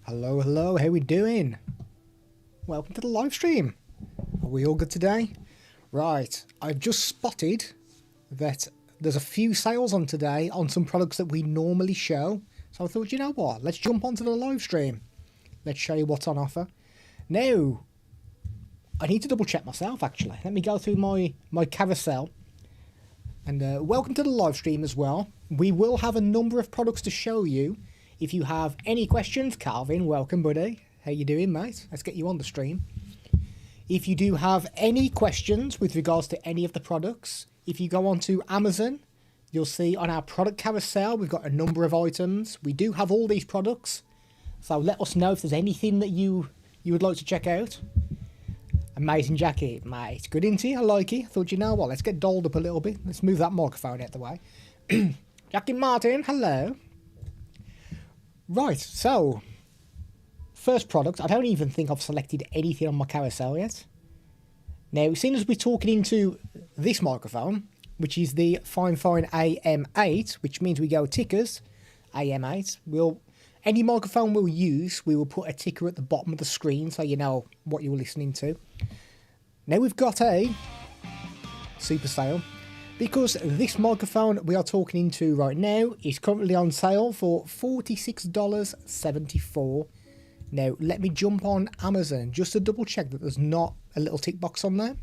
Hello, hello, how we doing? Welcome to the live stream. Are we all good today? Right, I've just spotted that there's a few sales on today on some products that we normally show. So I thought, you know what, let's jump onto the live stream. Let's show you what's on offer. Now, I need to double check myself actually. Let me go through my carousel. And welcome to the live stream as well. We will have a number of products to show you. If you have any questions, Calvin, welcome buddy. How you doing, mate? Let's get you on the stream. If you do have any questions with regards to any of the products, if you go onto Amazon, you'll see on our product carousel, we've got a number of items. We do have all these products. So let us know if there's anything that you would like to check out. Amazing jacket, mate. Good into you, I like it. I thought, you know what, let's get dolled up a little bit. Let's move that microphone out the way. Jackie Martin, hello. Right, so, first product, I don't even think I've selected anything on my carousel yet. Now, seeing as we're talking into this microphone, which is the Fifine AM8, which means we go tickers, AM8, any microphone we'll use, we will put a ticker at the bottom of the screen so you know what you're listening to. Now we've got a super sale. Because this microphone we are talking into right now is currently on sale for $46.74. Now, let me jump on Amazon just to double check that there's not a little tick box on there.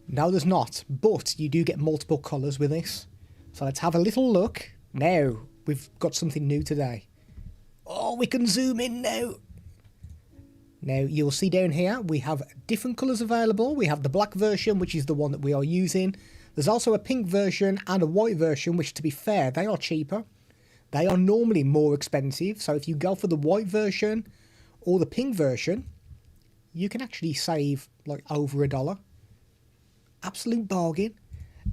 No, there's not, but you do get multiple colours with this. So let's have a little look. Now, we've got something new today. Oh, we can zoom in now. Now, you'll see down here, we have different colours available. We have the black version, which is the one that we are using. There's also a pink version and a white version, which, to be fair, they are cheaper. They are normally more expensive. So if you go for the white version or the pink version, you can actually save like over $1. Absolute bargain.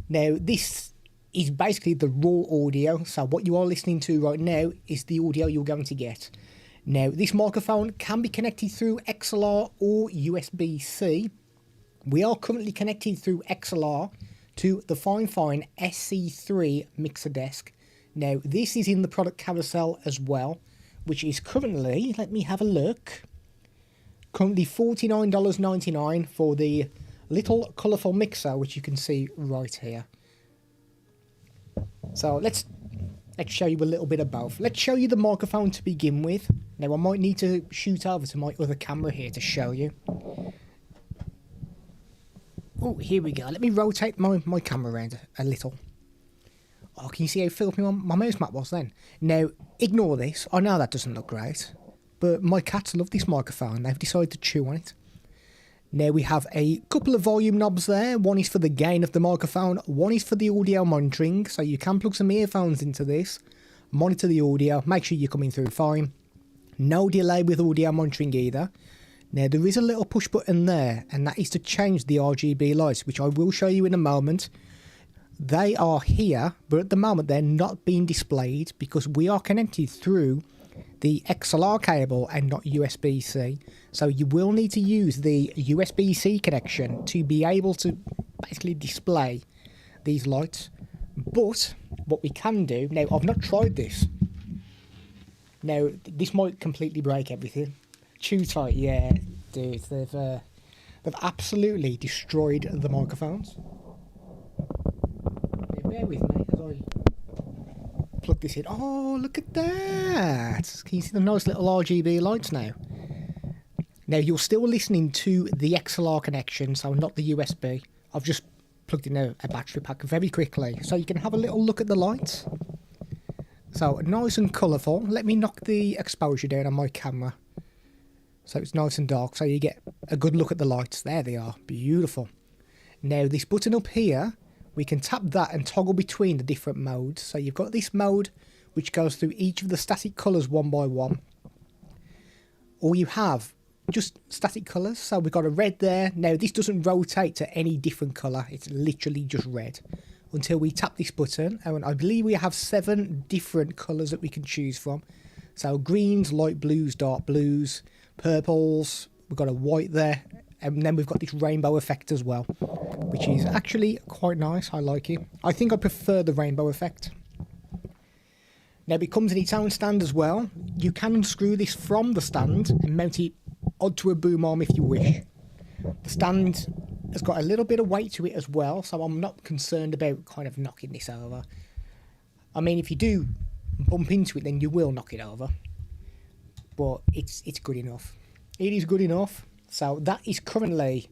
Now, this is basically the raw audio. So what you are listening to right now is the audio you're going to get. Now, this microphone can be connected through XLR or USB-C. We are currently connected through XLR to the Fifine SC3 mixer desk. Now, this is in the product carousel as well, which is currently, let me have a look, currently $49.99 for the little colourful mixer, which you can see right here. So let's show you a little bit of both. Let's show you the microphone to begin with. Now, I might need to shoot over to my other camera here to show you. Oh, here we go. Let me rotate my camera around a little. Oh, can you see how filthy my mouse mat was then? Now, ignore this. I know that doesn't look great, but my cats love this microphone. They've decided to chew on it. Now, we have a couple of volume knobs there. One is for the gain of the microphone. One is for the audio monitoring. So you can plug some earphones into this, monitor the audio, make sure you're coming through fine. No delay with audio monitoring either. Now, there is a little push button there, and that is to change the RGB lights, which I will show you in a moment. They are here, but at the moment they're not being displayed because we are connected through the XLR cable and not USB-C. So you will need to use the USB-C connection to be able to basically display these lights. But what we can do, now I've not tried this. Now this might completely break everything. Chew tight, yeah, dude. They've absolutely destroyed the microphones. Bear with me as I plug this in. Oh, look at that! Can you see the nice little RGB lights now? Now, you're still listening to the XLR connection, so not the USB. I've just plugged in a battery pack very quickly, so you can have a little look at the lights. So, nice and colourful. Let me knock the exposure down on my camera, so it's nice and dark, so you get a good look at the lights. There they are. Beautiful. Now, this button up here, we can tap that and toggle between the different modes. So you've got this mode which goes through each of the static colours one by one. Or you have just static colours. So we've got a red there. Now this doesn't rotate to any different colour. It's literally just red until we tap this button. And I believe we have 7 different colours that we can choose from. So greens, light blues, dark blues, purples. We've got a white there. And then we've got this rainbow effect as well, which is actually quite nice. I like it. I think I prefer the rainbow effect. Now it comes in its own stand as well. You can unscrew this from the stand and mount it onto a boom arm if you wish. The stand has got a little bit of weight to it as well, so I'm not concerned about kind of knocking this over. I mean, if you do bump into it, then you will knock it over. But it's good enough. It is good enough. So that is currently,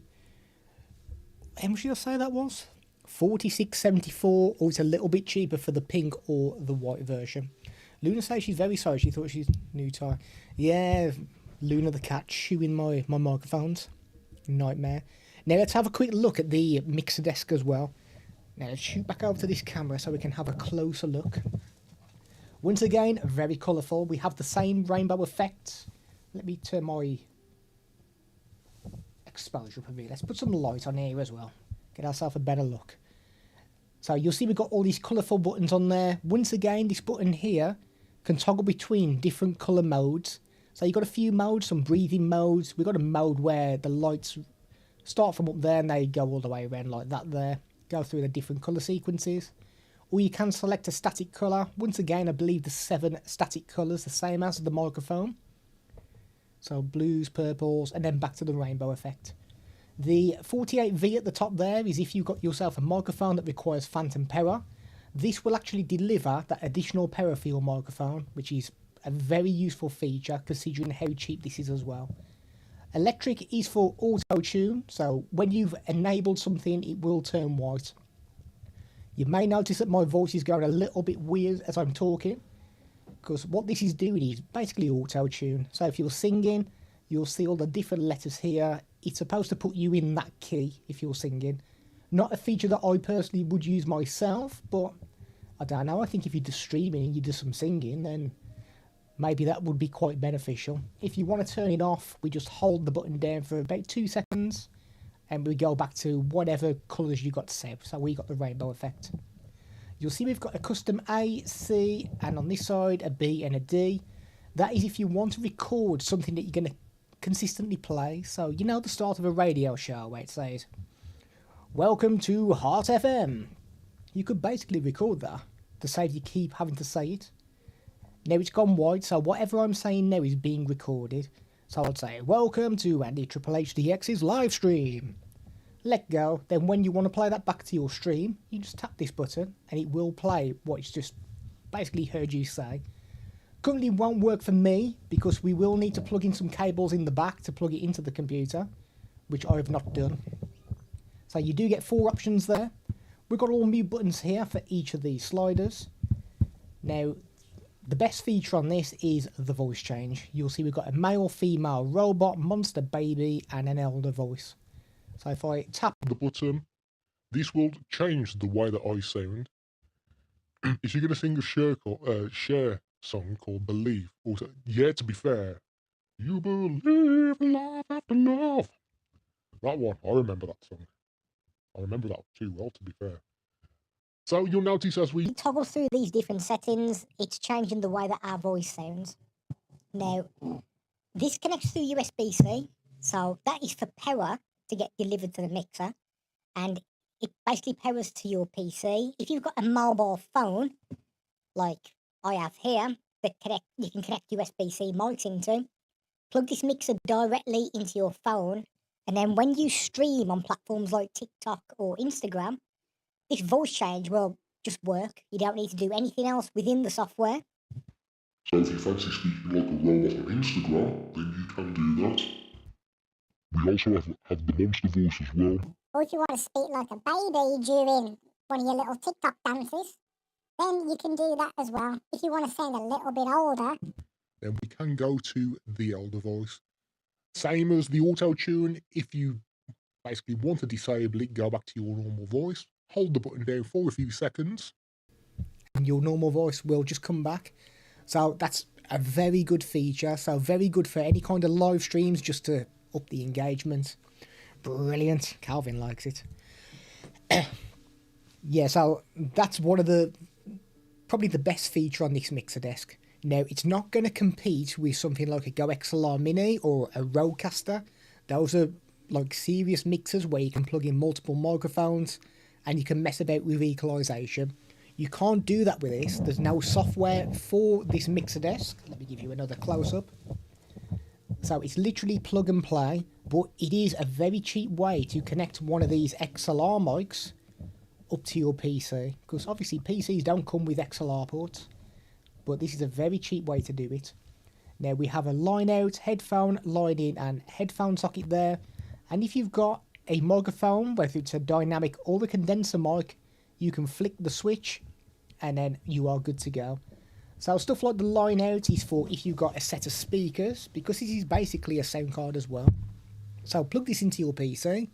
how much did I say that was? $46.74, or it's a little bit cheaper for the pink or the white version. Luna says she's very sorry. She thought she's new to her. Yeah, Luna the cat chewing my microphones. Nightmare. Now let's have a quick look at the mixer desk as well. Now let's shoot back over to this camera so we can have a closer look. Once again, very colourful. We have the same rainbow effect. Let me turn my exposure up a bit. Let's put some light on here as well. Get ourselves a better look. So you'll see we've got all these colourful buttons on there. Once again, this button here can toggle between different colour modes. So you've got a few modes, some breathing modes. We've got a mode where the lights start from up there and they go all the way around like that there. Go through the different colour sequences. Or you can select a static colour. Once again, I believe the 7 static colours, the same as the microphone. So blues, purples, and then back to the rainbow effect. The 48V at the top there is if you've got yourself a microphone that requires phantom power. This will actually deliver that additional power for your microphone, which is a very useful feature considering how cheap this is as well. Electric is for auto tune, so when you've enabled something it will turn white. You may notice that my voice is going a little bit weird as I'm talking, because what this is doing is basically auto tune. So if you're singing, you'll see all the different letters here. It's supposed to put you in that key if you're singing. Not a feature that I personally would use myself, but I don't know, I think if you're just streaming and you do some singing, then maybe that would be quite beneficial. If you want to turn it off, we just hold the button down for about 2 seconds and we go back to whatever colours you got set. So we got the rainbow effect. You'll see we've got a custom A, C, and on this side a B and a D. That is if you want to record something that you're going to consistently play. So you know the start of a radio show where it says, "Welcome to Heart FM." You could basically record that to save you keep having to say it. Now it's gone white, so whatever I'm saying now is being recorded. So I'd say, "Welcome to Andy Triple HDX's live stream." Let go, then when you want to play that back to your stream, you just tap this button and it will play what it's just basically heard you say. Currently won't work for me because we will need to plug in some cables in the back to plug it into the computer, which I have not done. So you do get 4 options there. We've got all new buttons here for each of these sliders. Now, the best feature on this is the voice change. You'll see we've got a male, female, robot, monster, baby, and an elder voice. So if I tap the button, this will change the way that I sound. If you're going to sing a Cher song called Believe, also, yeah, to be fair, you believe love after love. That one, I remember that song. I remember that too well, to be fair. So you'll notice as we toggle through these different settings, it's changing the way that our voice sounds. Now, this connects through USB-C, so that is for power to get delivered to the mixer, and it basically powers to your PC. If you've got a mobile phone, like I have here, that you can connect USB-C mics into, plug this mixer directly into your phone, and then when you stream on platforms like TikTok or Instagram, this voice change will just work. You don't need to do anything else within the software. So if you fancy speaking like a robot on Instagram, then you can do that. We also have the monster voice as well. Or if you want to speak like a baby during one of your little TikTok dances, then you can do that as well. If you want to sound a little bit older, then we can go to the elder voice. Same as the auto-tune, if you basically want to disable it, go back to your normal voice, hold the button down for a few seconds, and your normal voice will just come back. So that's a very good feature. So very good for any kind of live streams, just to up the engagement. Brilliant. Calvin likes it. Yeah, so that's one of the probably the best feature on this mixer desk. Now, it's not going to compete with something like a Go XLR Mini or a Rodecaster. Those are like serious mixers where you can plug in multiple microphones and you can mess about with equalization. You can't do that with this. There's no software for this mixer desk. Let me give you another close-up. So it's literally plug and play, but it is a very cheap way to connect one of these XLR mics up to your PC, because obviously PCs don't come with XLR ports, but this is a very cheap way to do it. Now we have a line out, headphone, line in and headphone socket there, and if you've got a microphone, whether it's a dynamic or the condenser mic, you can flick the switch and then you are good to go. So stuff like the line out is for if you've got a set of speakers, because this is basically a sound card as well. So plug this into your PC,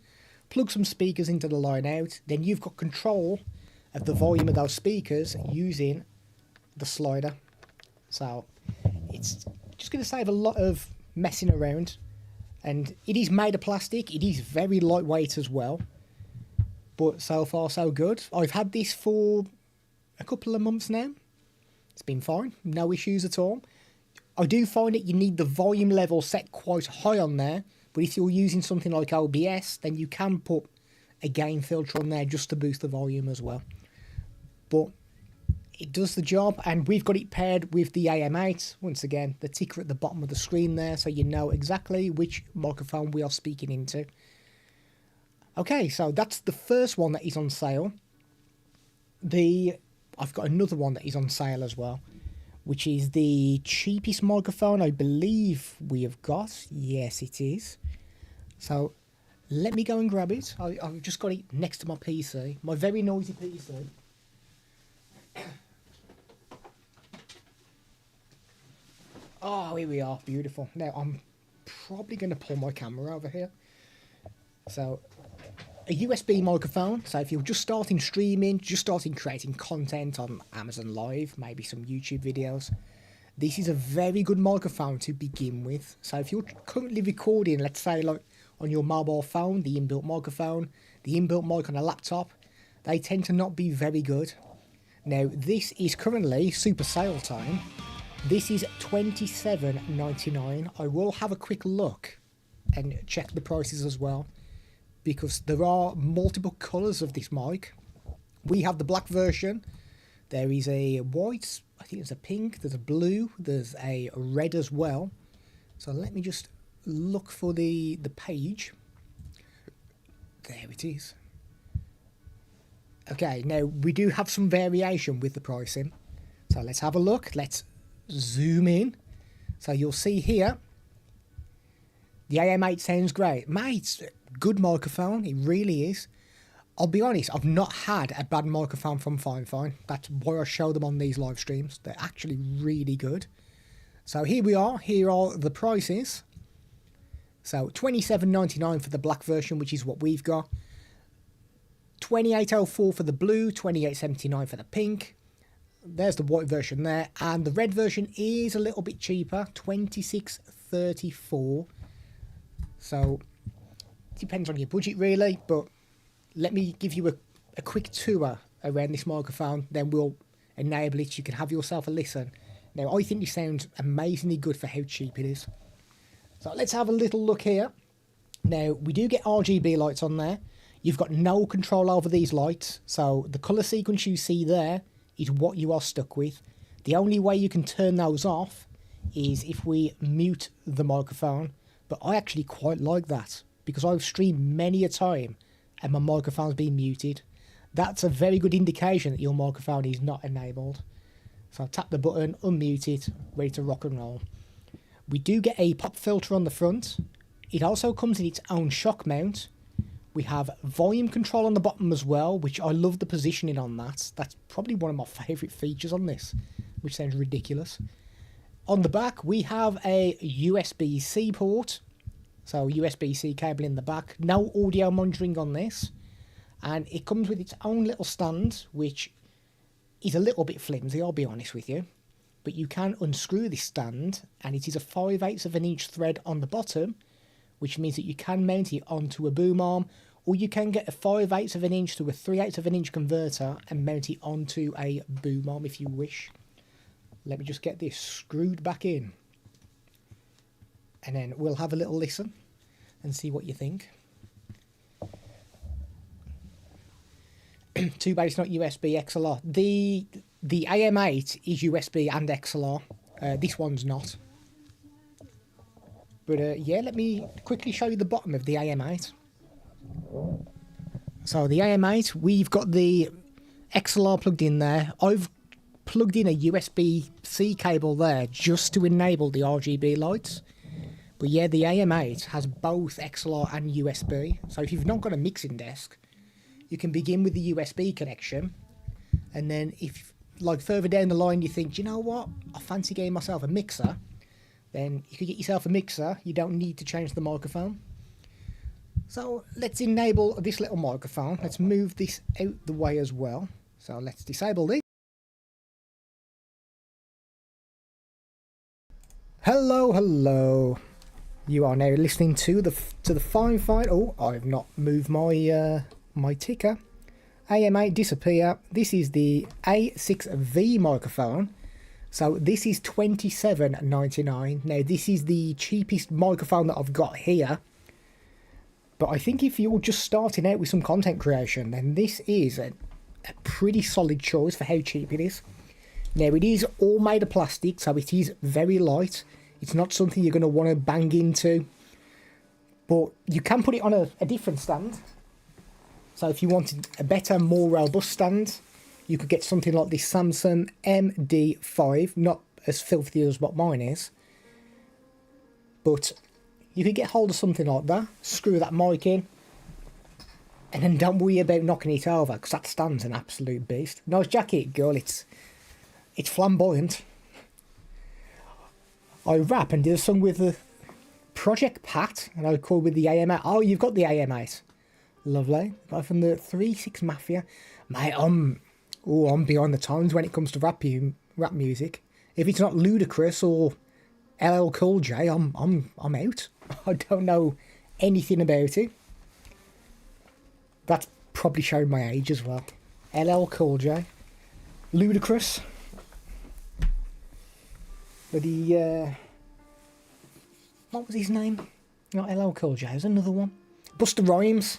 plug some speakers into the line out, then you've got control of the volume of those speakers using the slider. So it's just going to save a lot of messing around, and it is made of plastic. It is very lightweight as well, but so far so good. I've had this for a couple of months now. It's been fine, no issues at all. I do find that you need the volume level set quite high on there, but if you're using something like OBS, then you can put a gain filter on there just to boost the volume as well. But it does the job, and we've got it paired with the AM8. Once again, the ticker at the bottom of the screen there, so you know exactly which microphone we are speaking into. Okay, so that's the first one that is on sale. I've got another one that is on sale as well, which is the cheapest microphone I believe we have got. Yes, it is. So let me go and grab it. I've just got it next to my PC, my very noisy PC. Oh, here we are. Beautiful. Now, I'm probably going to pull my camera over here. So, a USB microphone. So, if you're just starting streaming, just starting creating content on Amazon Live, maybe some YouTube videos, this is a very good microphone to begin with. So, if you're currently recording, let's say, like on your mobile phone, the inbuilt microphone, the inbuilt mic on a laptop, they tend to not be very good. Now, this is currently super sale time. This is $27.99. I will have a quick look and check the prices as well, because there are multiple colours of this mic. We have the black version. There is a white, I think there's a pink, there's a blue, there's a red as well. So let me just look for the page. There it is. Okay, now we do have some variation with the pricing. So let's have a look. Let's zoom in. So you'll see here, the AM8 sounds great. Mate, good microphone, it really is. I'll be honest, I've not had a bad microphone from Fifine. That's why I show them on these live streams. They're actually really good. So here we are, here are the prices. So $27.99 for the black version, which is what we've got. $28.04 for the blue, $28.79 for the pink. There's the white version there, and the red version is a little bit cheaper, $26.34. So it depends on your budget really, but let me give you a quick tour around this microphone, then we'll enable it. You can have yourself a listen. Now I think this sounds amazingly good for how cheap it is. So let's have a little look here. Now we do get RGB lights on there. You've got no control over these lights, so the colour sequence you see there is what you are stuck with. The only way you can turn those off is if we mute the microphone, but I actually quite like that, because I've streamed many a time and my microphone's been muted. That's a very good indication that your microphone is not enabled. So I'll tap the button, unmute it, ready to rock and roll. We do get a pop filter on the front. It also comes in its own shock mount. We have volume control on the bottom as well, which I love the positioning on that. That's probably one of my favourite features on this, which sounds ridiculous. On the back, we have a USB-C port. So USB-C cable in the back. No audio monitoring on this. And it comes with its own little stand, which is a little bit flimsy, I'll be honest with you. But you can unscrew this stand, and it is a 5/8 of an inch thread on the bottom, which means that you can mount it onto a boom arm, or you can get a 5/8 of an inch to a 3/8 of an inch converter and mount it onto a boom arm if you wish. Let me just get this screwed back in, and then we'll have a little listen and see what you think. Too bad it's not USB XLR. The AM8 is USB and XLR. This one's not. But yeah, let me quickly show you the bottom of the AM8. So the AM8, we've got the XLR plugged in there. I've plugged in a USB-C cable there just to enable the RGB lights. But yeah, the AM8 has both XLR and USB. So if you've not got a mixing desk, you can begin with the USB connection. And then if, like, further down the line you think, you know what, I fancy getting myself a mixer, then you could get yourself a mixer. You don't need to change the microphone. So let's enable this little microphone. Let's move this out the way as well. So let's disable this. Hello, hello. You are now listening to the Fifine. Oh, I've not moved my my ticker. AM8 disappear. This is the A6V microphone. So this is $27.99. Now this is the cheapest microphone that I've got here. But I think if you're just starting out with some content creation, then this is a pretty solid choice for how cheap it is. Now it is all made of plastic, so it is very light. It's not something you're going to want to bang into. But you can put it on a different stand. So if you wanted a better, more robust stand, you could get something like this Samsung MD5. Not as filthy as what mine is. But you could get hold of something like that. Screw that mic in. And then don't worry about knocking it over, because that stand's an absolute beast. Nice jacket, girl. It's flamboyant. I rap and did a song with the Project Pat, and I called with the AM8. Oh, you've got the AM8. Lovely. Right from the 3-6 Mafia. Mate, I'm behind the times when it comes to rap music. If it's not Ludacris or LL Cool J, I'm out. I don't know anything about it. That's probably showing my age as well. LL Cool J. Ludacris. But what was his name? Not LL Cool J, there's another one. Busta Rhymes.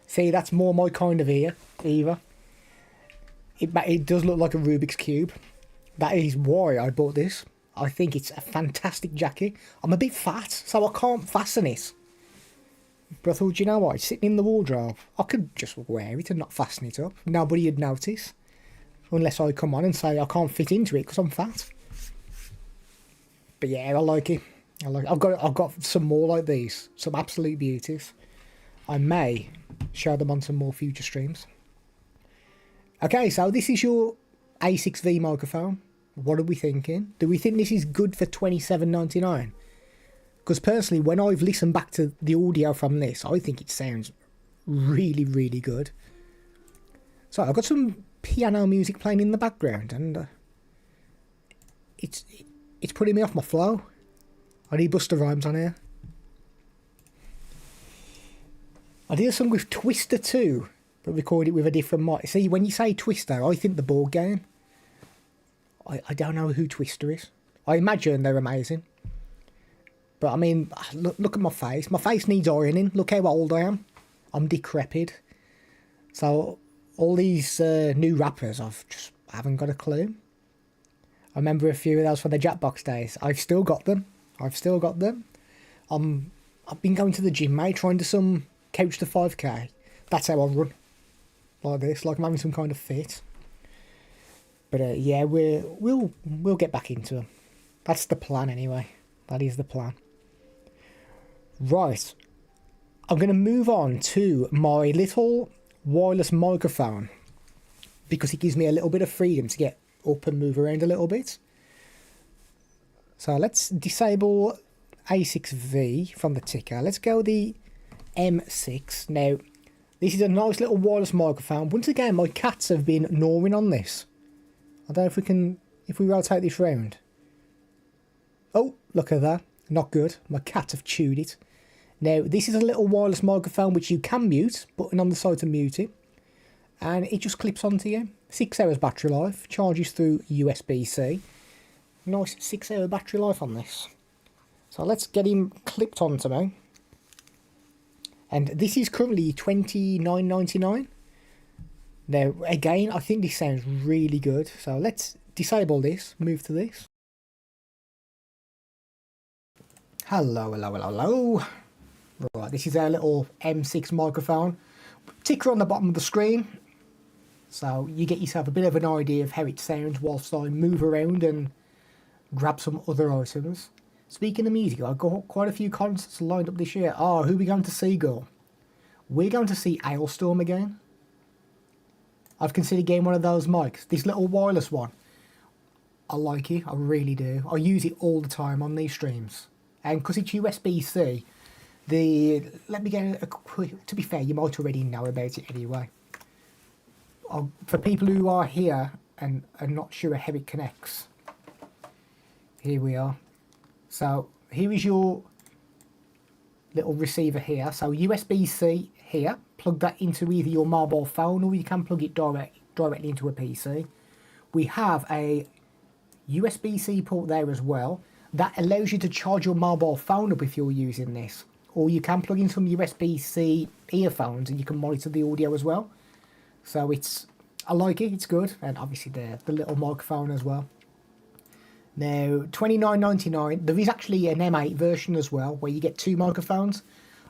See, that's more my kind of ear, either. It does look like a Rubik's Cube. That is why I bought this. I think it's a fantastic jacket. I'm a bit fat, so I can't fasten it. But I thought, you know what, it's sitting in the wardrobe. I could just wear it and not fasten it up. Nobody would notice. Unless I come on and say I can't fit into it because I'm fat. But yeah, I like it. I've got some more like these. Some absolute beauties. I may show them on some more future streams. Okay, so this is your A6V microphone. What are we thinking? Do we think this is good for $27.99? Because personally, when I've listened back to the audio from this, I think it sounds really, really good. So I've got some piano music playing in the background, and it's putting me off my flow. I need Busta Rhymes on here. I did a song with Twister too, but recorded it with a different mic. See, when you say Twister, I think the board game. I don't know who Twister is. I imagine they're amazing. But I mean, look at my face. My face needs ironing. Look how old I am. I'm decrepit. So all these new rappers, I haven't got a clue. I remember a few of those from the Jackbox days. I've still got them. I've been going to the gym, mate, trying to some couch to 5k. That's how I run. Like this, like I'm having some kind of fit. But yeah, we'll get back into them. That's the plan anyway. That is the plan. Right. I'm going to move on to my little wireless microphone, because it gives me a little bit of freedom to get up and move around a little bit. So let's disable A6V from the ticker. Let's go the M6. Now, this is a nice little wireless microphone. Once again, my cats have been gnawing on this. I don't know if we rotate this round. Oh, look at that. Not good. My cats have chewed it. Now, this is a little wireless microphone which you can mute, button on the side to mute it. And it just clips onto you. 6 hours battery life, charges through USB-C. Nice 6 hour battery life on this. So let's get him clipped onto me. And this is currently $29.99. Now, again, I think this sounds really good. So let's disable this, move to this. Hello, hello, hello, hello. Right, this is our little M6 microphone. Ticker on the bottom of the screen. So you get yourself a bit of an idea of how it sounds whilst I move around and grab some other items. Speaking of music, I've got quite a few concerts lined up this year. Oh, who are we going to see, girl? We're going to see Hailstorm again. I've considered getting one of those mics. This little wireless one. I like it, I really do. I use it all the time on these streams. And because it's USB-C, let me get a quick, to be fair, you might already know about it anyway. For people who are here and are not sure how it connects, here we are. So here is your little receiver here. So USB-C here, plug that into either your mobile phone or you can plug it directly into a PC. We have a USB-C port there as well. That allows you to charge your mobile phone up if you're using this. Or you can plug in some USB-C earphones and you can monitor the audio as well. So I like it, it's good. And obviously the little microphone as well. Now, $29.99. There is actually an M8 version as well, where you get 2 microphones.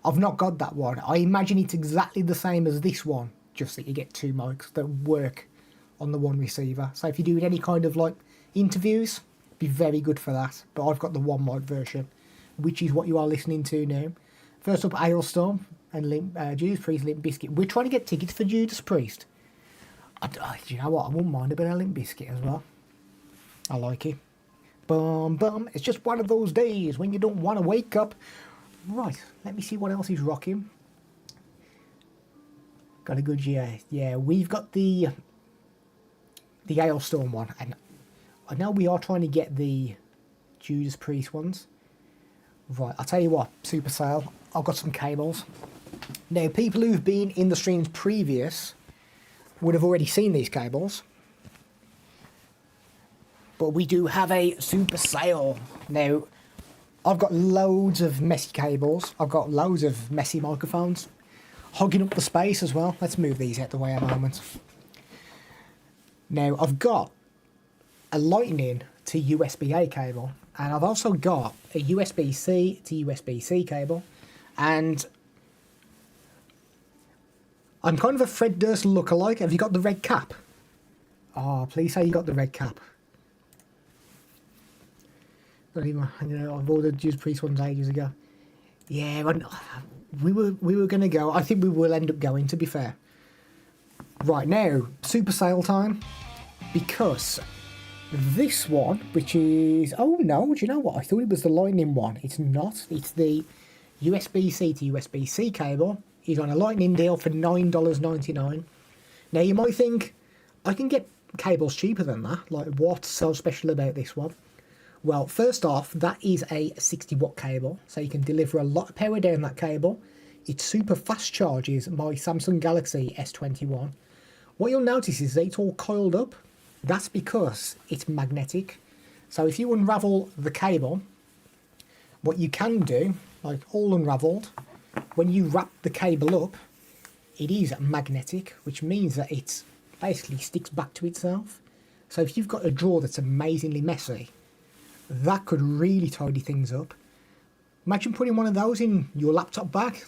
I've not got that one. I imagine it's exactly the same as this one, just that you get 2 mics that work on the one receiver. So if you're doing any kind of like interviews, be very good for that. But I've got the 1 mic version, which is what you are listening to now. First up, Hailstorm and Judas Priest, Limp Bizkit. We're trying to get tickets for Judas Priest. Do you know what? I wouldn't mind a bit of Limp Bizkit as well. I like it. Bum bum, it's just one of those days when you don't want to wake up. Right, let me see what else he's rocking. Got a good yeah, we've got the Hailstorm one, and I know we are trying to get the Judas Priest ones. Right, I'll tell you what, super sale, I've got some cables. Now, people who've been in the streams previous would have already seen these cables. But we do have a super sale. Now, I've got loads of messy cables. I've got loads of messy microphones. Hogging up the space as well. Let's move these out the way a moment. Now, I've got a lightning to USB-A cable. And I've also got a USB-C to USB-C cable. And I'm kind of a Fred Durst lookalike. Have you got the red cap? Oh, please say you got the red cap. I've ordered Judas Priest ones ages ago. Yeah, we were going to go. I think we will end up going, to be fair. Right, now, super sale time. Because this one, which is... Oh, no, do you know what? I thought it was the Lightning one. It's not. It's the USB-C to USB-C cable. Is on a Lightning deal for $9.99. Now, you might think, I can get cables cheaper than that. Like, what's so special about this one? Well, first off, that is a 60-watt cable, so you can deliver a lot of power down that cable. It super fast charges my Samsung Galaxy S21. What you'll notice is that it's all coiled up. That's because it's magnetic. So if you unravel the cable, what you can do, like all unraveled, when you wrap the cable up, it is magnetic, which means that it basically sticks back to itself. So if you've got a drawer that's amazingly messy, that could really tidy things up. Imagine putting one of those in your laptop bag.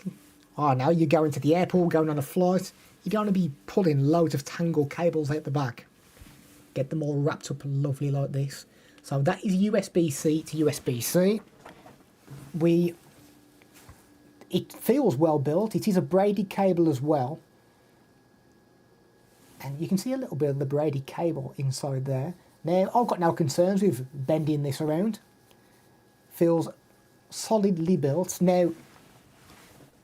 Oh, now you're going to the airport, going on a flight. You don't want to be pulling loads of tangled cables out the back. Get them all wrapped up lovely like this. So that is USB-C to USB-C. It feels well built. It is a braided cable as well. And you can see a little bit of the braided cable inside there. Now, I've got no concerns with bending this around. Feels solidly built. Now,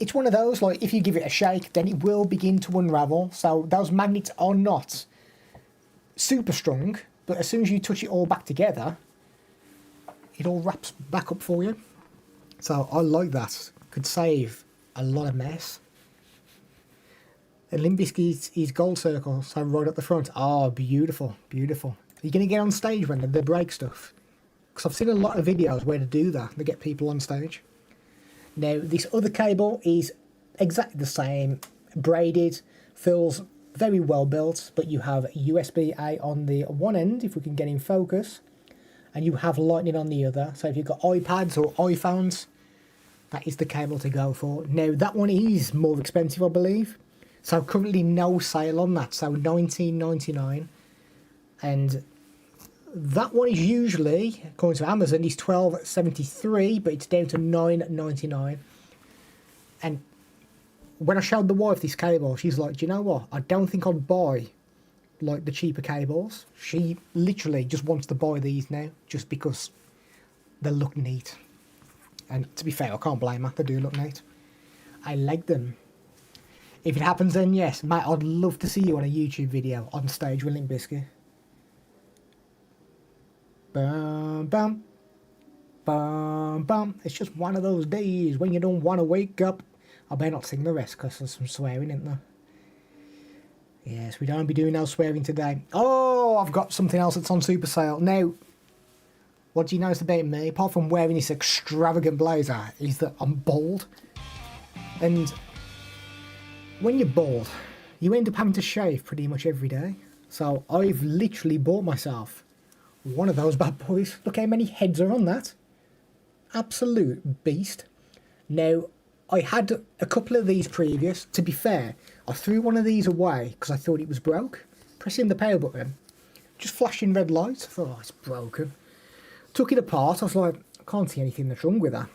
it's one of those, like, if you give it a shake, then it will begin to unravel. So those magnets are not super strong, but as soon as you touch it all back together, it all wraps back up for you. So I like that. Could save a lot of mess. And Limp Bizkit is gold circle, so right at the front. Oh, beautiful, beautiful. Are you going to get on stage when they break stuff? Because I've seen a lot of videos where to do that. They get people on stage. Now, this other cable is exactly the same. Braided. Feels very well built, but you have USB-A on the one end, if we can get in focus, and you have lightning on the other. So if you've got iPads or iPhones, that is the cable to go for. Now that one is more expensive, I believe. So currently no sale on that, so $19.99. And that one is usually, according to Amazon, is $12.73, but it's down to $9.99. And when I showed the wife this cable, she's like, do you know what? I don't think I'd buy like the cheaper cables. She literally just wants to buy these now, just because they look neat. And to be fair, I can't blame her. They do look neat. I like them. If it happens, then yes, mate, I'd love to see you on a YouTube video on stage with Limp Bizkit. Bum, bum, bum, bum. It's just one of those days when you don't want to wake up. I better not sing the rest because there's some swearing, isn't there? Yes, we don't be doing no swearing today. Oh, I've got something else that's on super sale. Now, what do you notice about me, apart from wearing this extravagant blazer, is that I'm bald. And when you're bald, you end up having to shave pretty much every day. So I've literally bought myself one of those bad boys. Look how many heads are on that. Absolute beast. Now, I had a couple of these previous. To be fair, I threw one of these away because I thought it was broke. Pressing the power button, just flashing red lights. I thought, oh, it's broken. Took it apart. I was like, I can't see anything that's wrong with that.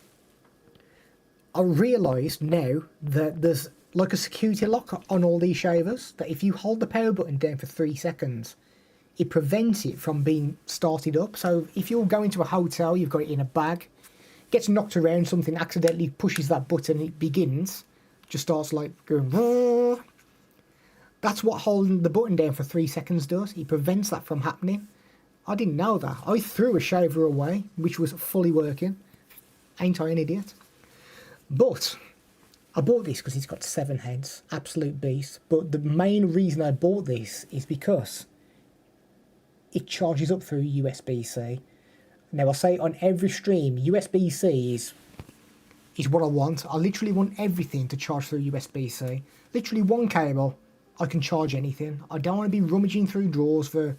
I realised now that there's like a security lock on all these shavers, that if you hold the power button down for 3 seconds, it prevents it from being started up. So if you're going to a hotel, you've got it in a bag, gets knocked around, something accidentally pushes that button, it begins, just starts like going, Whoa. That's what holding the button down for 3 seconds does. It prevents that from happening. I didn't know that. I threw a shaver away, which was fully working. Ain't I an idiot? But I bought this because it's got 7 heads, absolute beast. But the main reason I bought this is because it charges up through USB-C. Now, I say on every stream, USB-C is what I want. I literally want everything to charge through USB-C. Literally one cable, I can charge anything. I don't want to be rummaging through drawers for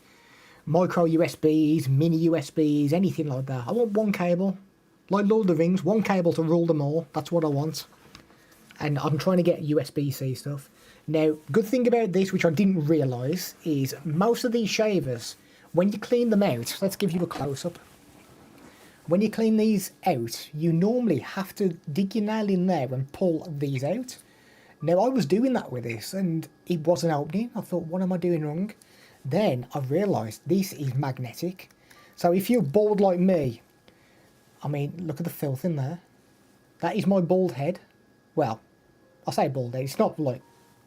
micro USBs, mini USBs, anything like that. I want one cable. Like Lord of the Rings, one cable to rule them all. That's what I want. And I'm trying to get USB-C stuff. Now, good thing about this, which I didn't realise, is most of these shavers, when you clean them out, let's give you a close-up. When you clean these out, you normally have to dig your nail in there and pull these out. Now, I was doing that with this, and it wasn't opening. I thought, what am I doing wrong? Then I realised this is magnetic. So if you're bald like me, I mean, look at the filth in there. That is my bald head. Well, I say bald head, it's not like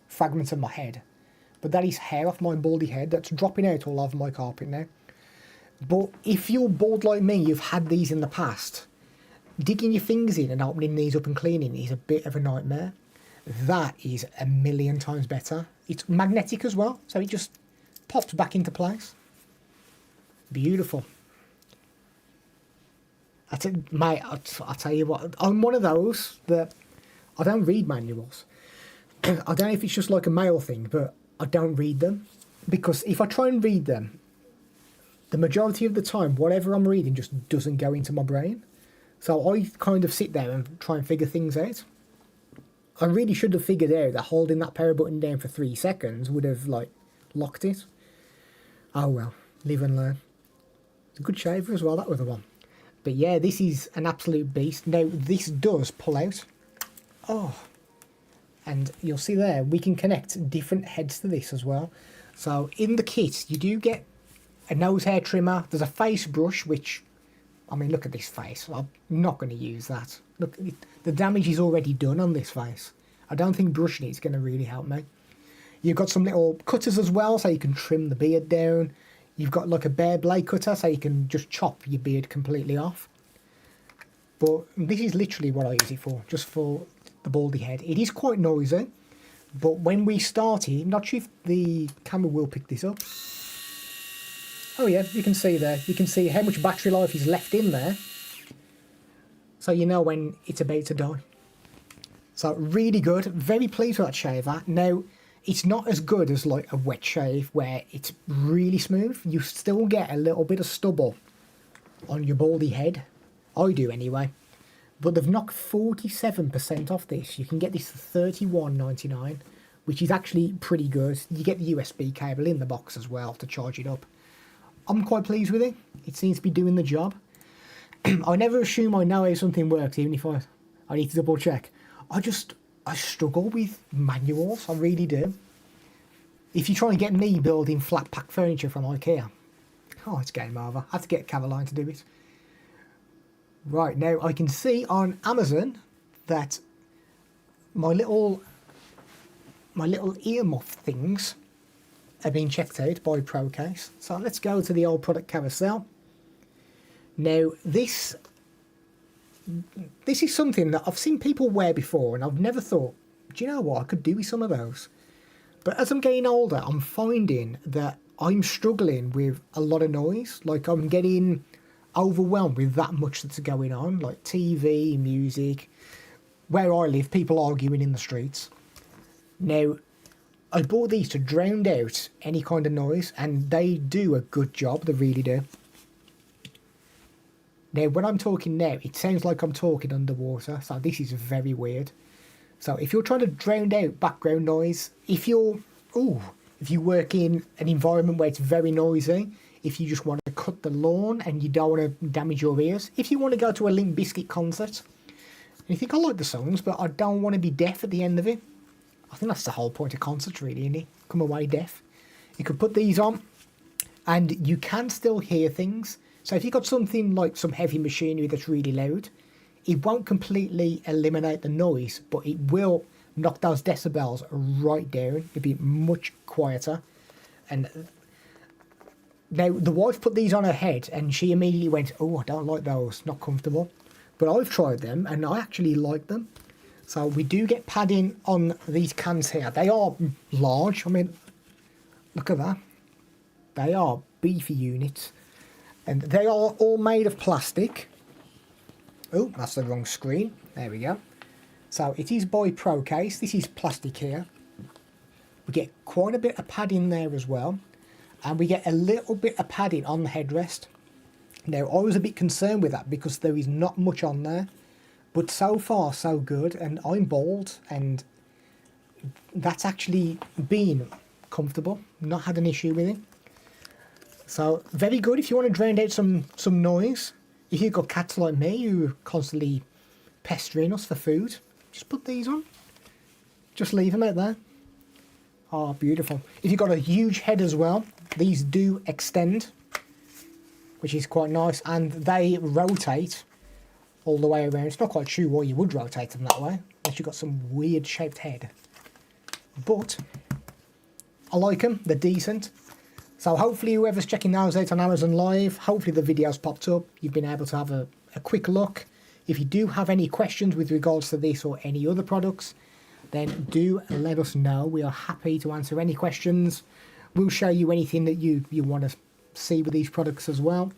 fragments of my head, but that is hair off my baldy head that's dropping out all over my carpet now. But if you're bald like me, you've had these in the past, digging your fingers in and opening these up and cleaning is a bit of a nightmare. That is a million times better. It's magnetic as well, so it just pops back into place. Beautiful. Mate, I'll tell you what, I'm one of those that I don't read manuals. I don't know if it's just like a male thing, but I don't read them. Because if I try and read them, the majority of the time, whatever I'm reading just doesn't go into my brain. So I kind of sit there and try and figure things out. I really should have figured out that holding that power button down for 3 seconds would have, like, locked it. Oh well, live and learn. It's a good shaver as well, that other one. But yeah, this is an absolute beast. Now, this does pull out. Oh. And you'll see there, we can connect different heads to this as well. So in the kit, you do get a nose hair trimmer. There's a face brush, which, I mean, look at this face. I'm not going to use that. Look, the damage is already done on this face. I don't think brushing it is going to really help me. You've got some little cutters as well, so you can trim the beard down. You've got like a bare blade cutter, so you can just chop your beard completely off. But this is literally what I use it for, just for the baldy head. It is quite noisy, but when we started, I'm not sure if the camera will pick this up. Oh yeah, you can see there. You can see how much battery life is left in there. So you know when it's about to die. So really good. Very pleased with that shaver. Now, it's not as good as like a wet shave where it's really smooth. You still get a little bit of stubble on your baldy head. I do anyway. But they've knocked 47% off this. You can get this for $31.99, which is actually pretty good. You get the USB cable in the box as well to charge it up. I'm quite pleased with it. It seems to be doing the job. I never assume I know how something works, even if I need to double check. I struggle with manuals, I really do. If you try and get me building flat pack furniture from IKEA, oh, it's game over. I have to get Caroline to do it. Right, now I can see on Amazon that my little earmuff things are being checked out by ProCase. So let's go to the old product carousel. Now this is something that I've seen people wear before, and I've never thought, do you know what, I could do with some of those. But as I'm getting older, I'm finding that I'm struggling with a lot of noise. Like, I'm getting overwhelmed with that much that's going on, like TV, music. Where I live, people arguing in the streets. Now, I bought these to drown out any kind of noise, and they do a good job, they really do. Now, when I'm talking now, it sounds like I'm talking underwater, so this is very weird. So if you're trying to drown out background noise, if you work in an environment where it's very noisy, if you just want to cut the lawn and you don't want to damage your ears, if you want to go to a Limp Bizkit concert, and you think, I like the songs, but I don't want to be deaf at the end of it. I think that's the whole point of concerts, really, isn't it? Come away deaf. You could put these on, and you can still hear things. So if you've got something like some heavy machinery that's really loud, it won't completely eliminate the noise, but it will knock those decibels right down. It'll be much quieter. And now the wife put these on her head and she immediately went, oh, I don't like those, not comfortable. But I've tried them and I actually like them. So we do get padding on these cans here. They are large. I mean, look at that. They are beefy units. And they are all made of plastic. Oh, that's the wrong screen. There we go. So it is by ProCase. This is plastic here. We get quite a bit of padding there as well. And we get a little bit of padding on the headrest. Now, I was a bit concerned with that because there is not much on there. But so far, so good. And I'm bald. And that's actually been comfortable. Not had an issue with it. So, very good if you want to drown out some noise. If you've got cats like me who are constantly pestering us for food, just put these on. Just leave them out there. Oh, beautiful. If you've got a huge head as well, these do extend, which is quite nice. And they rotate all the way around. It's not quite sure why you would rotate them that way, unless you've got some weird shaped head. But I like them. They're decent. So hopefully whoever's checking those out on Amazon Live, hopefully the video's popped up. You've been able to have a quick look. If you do have any questions with regards to this or any other products, then do let us know. We are happy to answer any questions. We'll show you anything that you want to see with these products as well.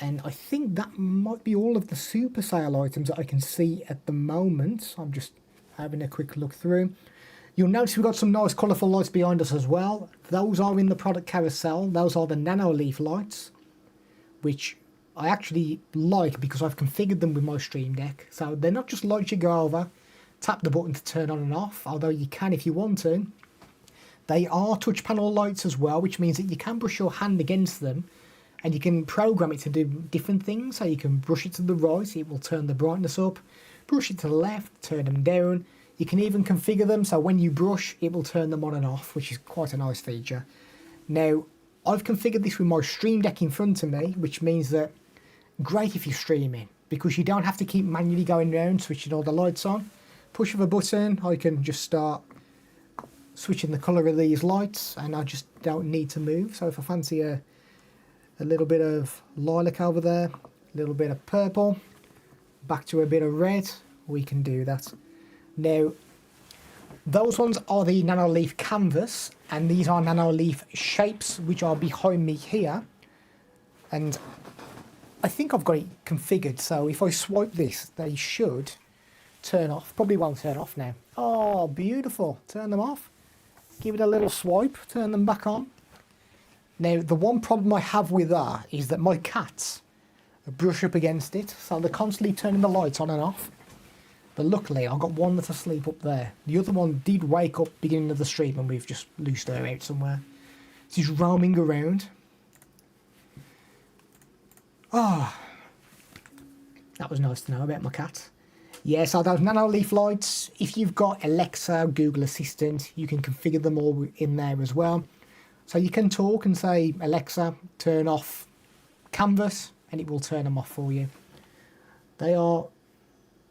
And I think that might be all of the super sale items that I can see at the moment. I'm just having a quick look through. You'll notice we've got some nice colourful lights behind us as well. Those are in the product carousel. Those are the nano leaf lights, which I actually like because I've configured them with my Stream Deck. So they're not just lights you go over, tap the button to turn on and off, although you can if you want to. They are touch panel lights as well, which means that you can brush your hand against them and you can program it to do different things. So you can brush it to the right, it will turn the brightness up, brush it to the left, turn them down. You can even configure them so when you brush, it will turn them on and off, which is quite a nice feature. Now, I've configured this with my Stream Deck in front of me, which means that great if you're streaming, because you don't have to keep manually going around switching all the lights on. Push of a button, I can just start switching the colour of these lights, and I just don't need to move. So if I fancy a little bit of lilac over there, a little bit of purple, back to a bit of red, we can do that. Now, those ones are the nano leaf canvas, and these are nano leaf shapes, which are behind me here. And I think I've got it configured, so if I swipe this, they should turn off. Probably won't turn off now. Oh, beautiful. Turn them off. give it a little swipe, turn them back on. Now, the one problem I have with that is that my cats brush up against it, so they're constantly turning the lights on and off. But luckily, I've got one that's asleep up there. The other one did wake up beginning of the stream, and we've just loosed her out somewhere. She's roaming around. Ah, that was nice to know about my cat. Yeah, so those nano leaf lights, if you've got Alexa, Google Assistant, you can configure them all in there as well. So you can talk and say, Alexa, turn off canvas, and it will turn them off for you. They are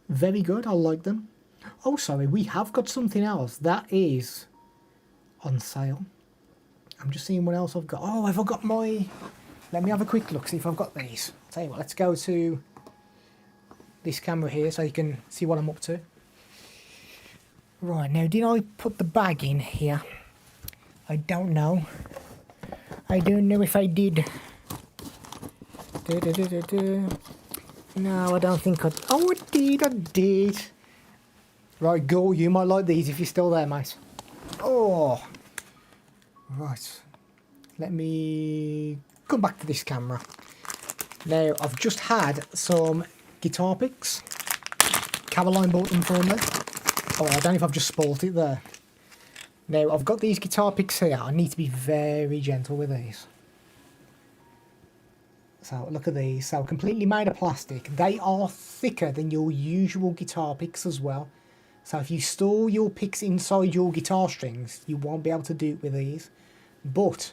very good, I like them. Oh, sorry, we have got something else that is on sale. I'm just seeing what else I've got. Oh, have I got my... Let me have a quick look, see if I've got these. I'll tell you what, let's go to this camera here so you can see what I'm up to. Right, now did I put the bag in here? I don't know. I don't know if I did. No, I don't think I... Oh, I did. Right, go, you might like these if you're still there, mate. Oh. Right. Let me come back to this camera. Now, I've just had some guitar picks. Caroline bought them for me. Oh, I don't know if I've just spoilt it there. Now, I've got these guitar picks here. I need to be very gentle with these. So, look at these. So, completely made of plastic. They are thicker than your usual guitar picks as well. So, if you store your picks inside your guitar strings, you won't be able to do it with these. But,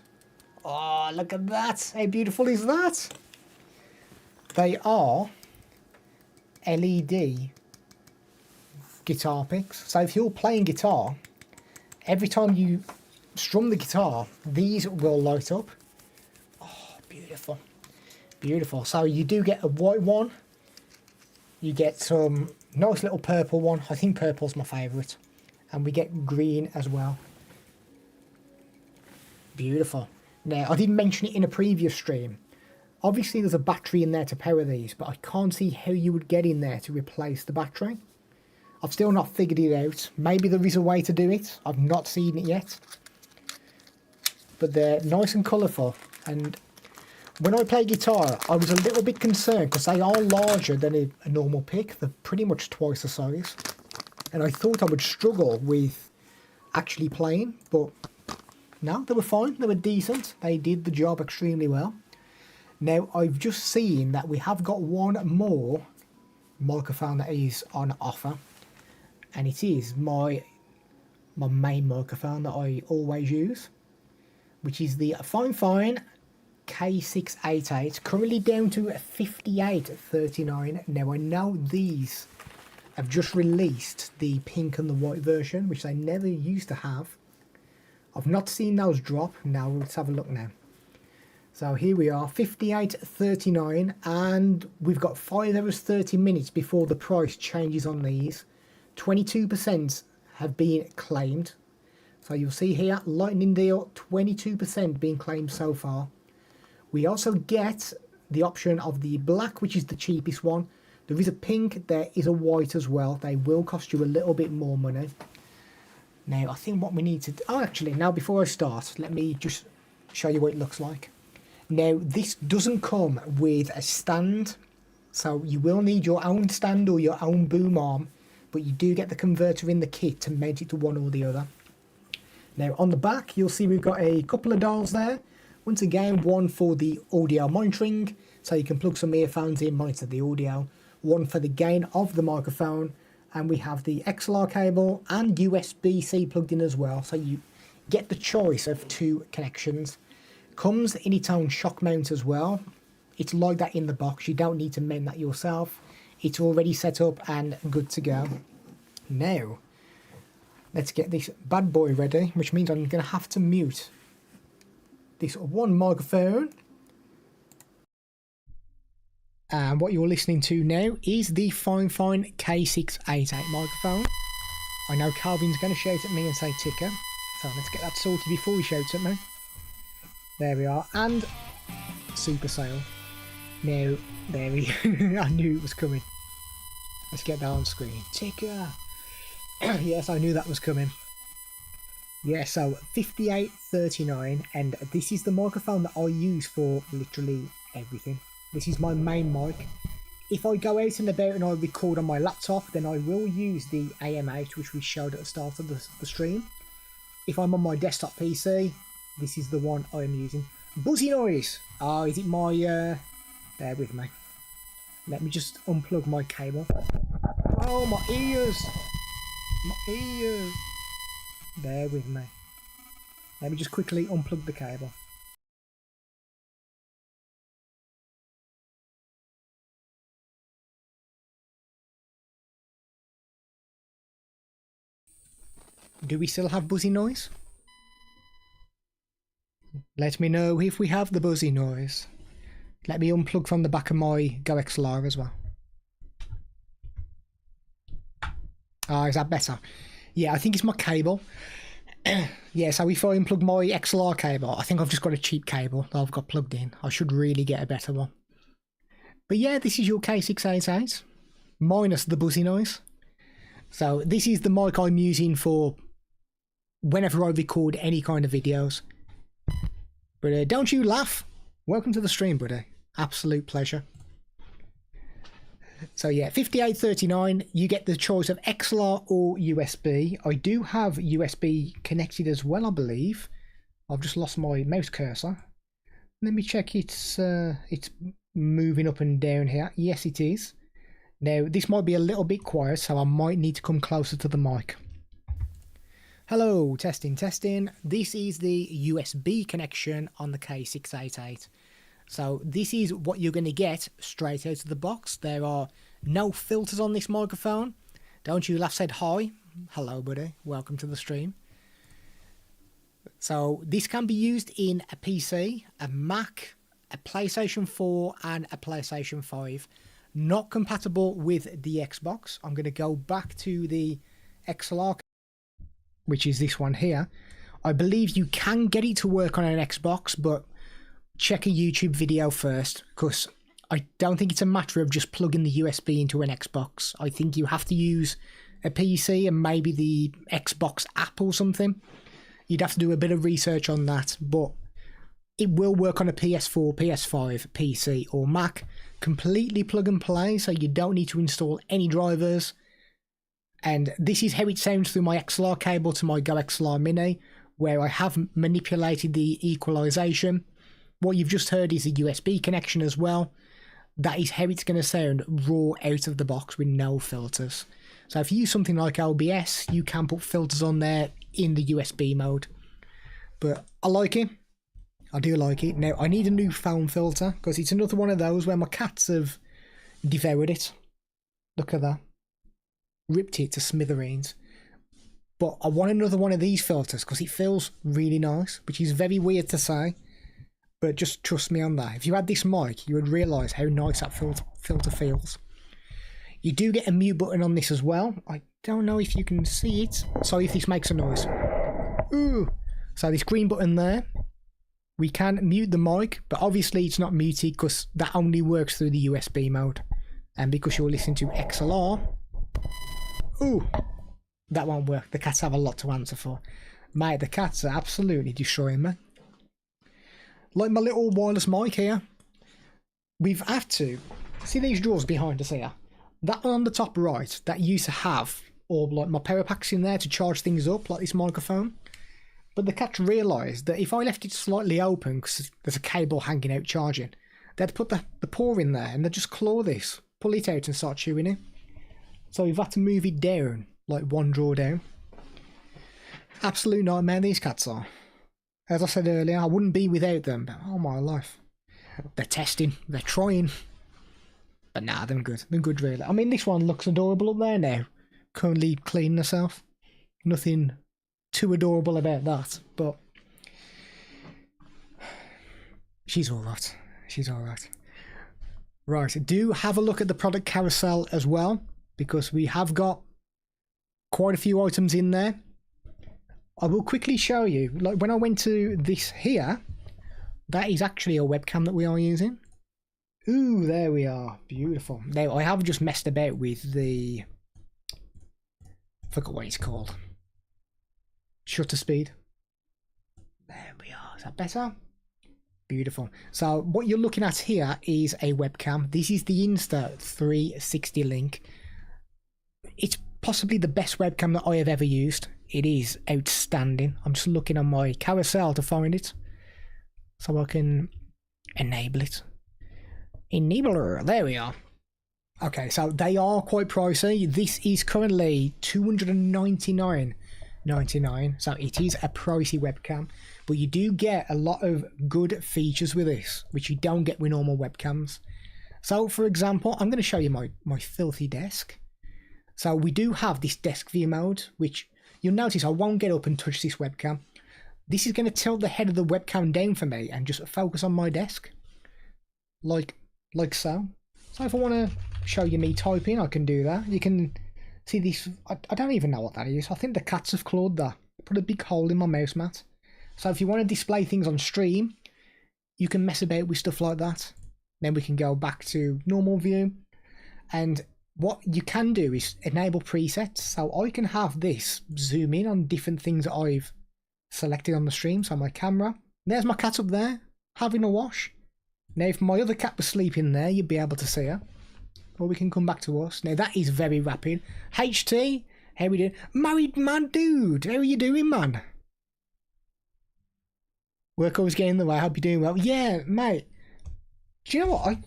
oh, look at that. How beautiful is that? They are LED guitar picks. So, if you're playing guitar, every time you strum the guitar, these will light up. Oh, beautiful. Beautiful. So you do get a white one. You get some nice little purple one. I think purple's my favourite. And we get green as well. Beautiful. Now, I didn't mention it in a previous stream. Obviously, there's a battery in there to power these, but I can't see how you would get in there to replace the battery. I've still not figured it out. Maybe there is a way to do it. I've not seen it yet. But they're nice and colourful. And when I play guitar, I was a little bit concerned because they are larger than a normal pick. They're pretty much twice the size. And I thought I would struggle with actually playing, but no, they were fine. They were decent. They did the job extremely well. Now, I've just seen that we have got one more microphone that is on offer. And it is my main microphone that I always use, which is the Fifine K688, currently down to 58.39. Now, I know these have just released the pink and the white version, which they never used to have. I've not seen those drop. Now, let's have a look now. So here we are, 58.39, and we've got 5 hours 30 minutes before the price changes on these. 22% have been claimed. So you'll see here, lightning deal, 22% being claimed so far. We also get the option of the black, which is the cheapest one. There is a pink, there is a white as well. They will cost you a little bit more money. Now, I think what we need to do... Oh, actually, now before I start, let me just show you what it looks like. Now, this doesn't come with a stand. So you will need your own stand or your own boom arm. But you do get the converter in the kit to mount it to one or the other. Now, on the back, you'll see we've got a couple of dials there. Once again, one for the audio monitoring, so you can plug some earphones in, monitor the audio. One for the gain of the microphone, and we have the XLR cable and USB-C plugged in as well, so you get the choice of 2 connections. Comes in its own shock mount as well. It's like that in the box, you don't need to mount that yourself. It's already set up and good to go. Now, let's get this bad boy ready, which means I'm going to have to mute this one microphone. And what you're listening to now is the Fifine K688 microphone. I know Calvin's going to shout at me and say ticker. So let's get that sorted before he shouts at me. There we are. And super sale. Now, there we I knew it was coming. Let's get that on screen. Ticker. Yes, I knew that was coming. Yeah, so 5839, and this is the microphone that I use for literally everything. This is my main mic. If I go out and about and I record on my laptop, then I will use the AM8, which we showed at the start of the stream. If I'm on my desktop PC, this is the one I am using. Buzzy noise! Oh, is it my... bear with me. Let me just unplug my cable. Oh, my ears! My ears! Bear with me. Let me just quickly unplug the cable. Do we still have buzzy noise? Let me know if we have the buzzy noise. Let me unplug from the back of my Go XLR as well. Ah, is that better? Yeah, I think it's my cable. Yeah, so if I unplug my XLR cable, I think I've just got a cheap cable that I've got plugged in. I should really get a better one. But yeah, this is your K688, minus the buzzy noise. So this is the mic I'm using for whenever I record any kind of videos. But don't you laugh. Welcome to the stream, buddy. Absolute pleasure. So yeah, 5839, you get the choice of XLR or USB. I do have USB connected as well, I believe. I've just lost my mouse cursor. Let me check it's moving up and down here. Yes, it is. Now, this might be a little bit quiet, so I might need to come closer to the mic. Hello, testing, testing. This is the USB connection on the K688. So this is what you're going to get straight out of the box. There are no filters on this microphone. Don't you laugh said hi. Hello, buddy. Welcome to the stream. So this can be used in a PC, a Mac, a PlayStation 4 and a PlayStation 5. Not compatible with the Xbox. I'm going to go back to the XLR, which is this one here. I believe you can get it to work on an Xbox, but check a YouTube video first, because I don't think it's a matter of just plugging the USB into an Xbox. I think you have to use a PC and maybe the Xbox app or something. You'd have to do a bit of research on that, but it will work on a PS4, PS5, PC or Mac. Completely plug and play, so you don't need to install any drivers. And this is how it sounds through my XLR cable to my Go XLR Mini, where I have manipulated the equalization. What you've just heard is a USB connection as well. That is how it's going to sound raw out of the box with no filters. So if you use something like OBS, you can put filters on there in the USB mode. But I like it. I do like it. Now, I need a new foam filter, because it's another one of those where my cats have devoured it. Look at that. Ripped it to smithereens. But I want another one of these filters, because it feels really nice, which is very weird to say. But just trust me on that. If you had this mic, you would realise how nice that filter feels. You do get a mute button on this as well. I don't know if you can see it. Sorry if this makes a noise. Ooh. So this green button there, we can mute the mic, but obviously it's not muted because that only works through the USB mode. And because you're listening to XLR, ooh, that won't work. The cats have a lot to answer for. Mate, the cats are absolutely destroying me. Like my little wireless mic here, we've had to see these drawers behind us here. That one on the top right, that used to have all like my power packs in there to charge things up, like this microphone. But the cats realised that if I left it slightly open, because there's a cable hanging out charging, they'd put the paw in there and they'd just claw this, pull it out and start chewing it. So we've had to move it down, like one drawer down. Absolute nightmare these cats are. As I said earlier, I wouldn't be without them, but oh my life. They're testing, they're trying. But nah, they're good. They're good, really. I mean, this one looks adorable up there now. Currently cleaning herself. Nothing too adorable about that, but she's alright. She's alright. Right, do have a look at the product carousel as well, because we have got quite a few items in there. I will quickly show you, like when I went to this here, that is actually a webcam that we are using. Ooh, there we are. Beautiful. Now, I have just messed about with the... I forgot what it's called. shutter speed. There we are. Is that better? Beautiful. So what you're looking at here is a webcam. This is the Insta360 Link. It's possibly the best webcam that I have ever used. It is outstanding. I'm just looking on my carousel to find it so I can enable it. Enabler, there we are. Okay, so they are quite pricey. This is currently $299.99, so it is a pricey webcam, but you do get a lot of good features with this, which you don't get with normal webcams. So for example, I'm going to show you my filthy desk. So we do have this desk view mode, which you'll notice I won't get up and touch this webcam. This is going to tilt the head of the webcam down for me and just focus on my desk, like so. So if I want to show you me typing, I can do that. You can see this. I don't even know what that is. I think the cats have clawed that. Put a big hole in my mouse mat. So if you want to display things on stream, you can mess about with stuff like that. Then we can go back to normal view. And what you can do is enable presets. So I can have this zoom in on different things that I've selected on the stream. So my camera. There's my cat up there having a wash. Now if my other cat was sleeping there, you'd be able to see her. Or we can come back to us. Now that is very rapid. HT, how we doing? Married man dude, how are you doing, man? Work always getting in the way. I hope you're doing well. Yeah, mate. Do you know what?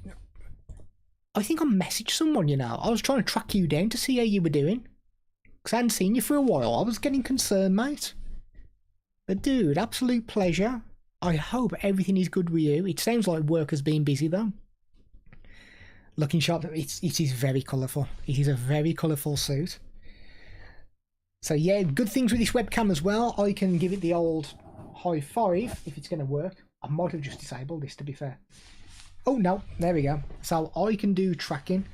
I think I messaged someone, you know. I was trying to track you down to see how you were doing. Because I hadn't seen you for a while. I was getting concerned, mate. But dude, absolute pleasure. I hope everything is good with you. It sounds like work has been busy though. Looking sharp. It is very colourful. It is a very colourful suit. So yeah, good things with this webcam as well. I can give it the old high five if it's going to work. I might have just disabled this, to be fair. Oh no, there we go. So I can do tracking.